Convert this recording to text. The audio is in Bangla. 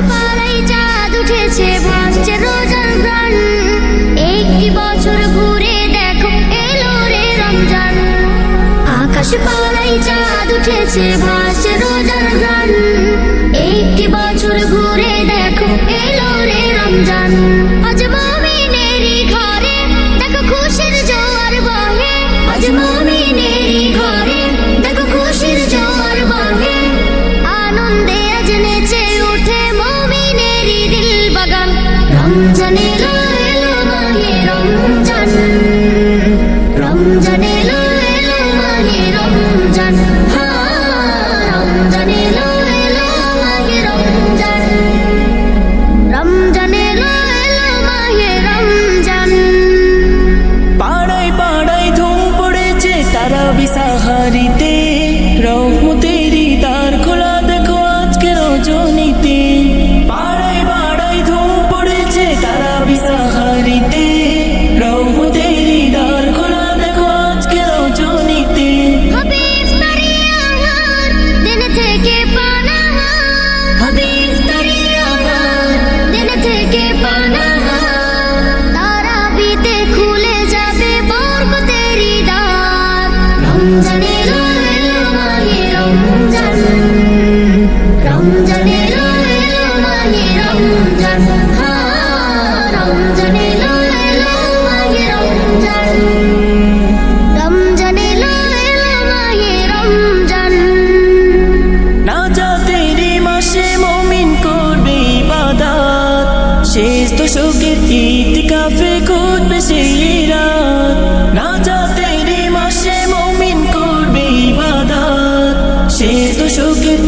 পাড়ায় চাঁদ উঠেছে ভাসছে রোজার প্রাণ একটি বছর ঘুরে দেখো এলো রে রমজান আকাশ পাড়ায় চাঁদ উঠেছে ভাসছে রোজার প্রাণ একটি বছর ঘুরে দেখো এলো রে রমজান আজ মুমিনেরই ঘরে দেখো খুশির জোয়ার বহে আজ মুমিনেরই ঘরে দেখো খুশির জোয়ার বহে আনন্দে আজ নেচে ওঠে মুমিনেরই দিল বাগান রমজান এলো এলো মাহে রমজান রমজান এলো এলো মাহে রমজান রমজান এলো এলো মাহে রমজান রমজান এলো এলো মাহে রমজান পাড়ায় পাড়ায় ধুম পড়েছে তারাবি সাহারিতে রহমতেরই দ্বার খোলা দেখো আজকে রজনীতে পাড়ায় পাড়ায় ধুম পড়েছে তারাবি সাহারিতে রহমতেরই দ্বার খোলা দেখো আজকে রজনীতে হবে ইফতারি আহার দিন থেকে পানাহার হবে ইফতারি আহার দিন থেকে পানাহার তারাবিতে খুলে যাবে বরকতেরই দ্বার রমজান এলো এলো মাহে রমজান রমজান এলো এলো মাহে রমজান রমজান এলো এলো মাহে রমজান রমজান এলো এলো মাহে রমজান নাজাতেরই মাসে মুমিন করবে ইবাদত শেষ দশকের ইতিকাফে খুঁজবে সেই রাত নাজাতেরই মাসে মুমিন করবে ইবাদত শেষ দশকের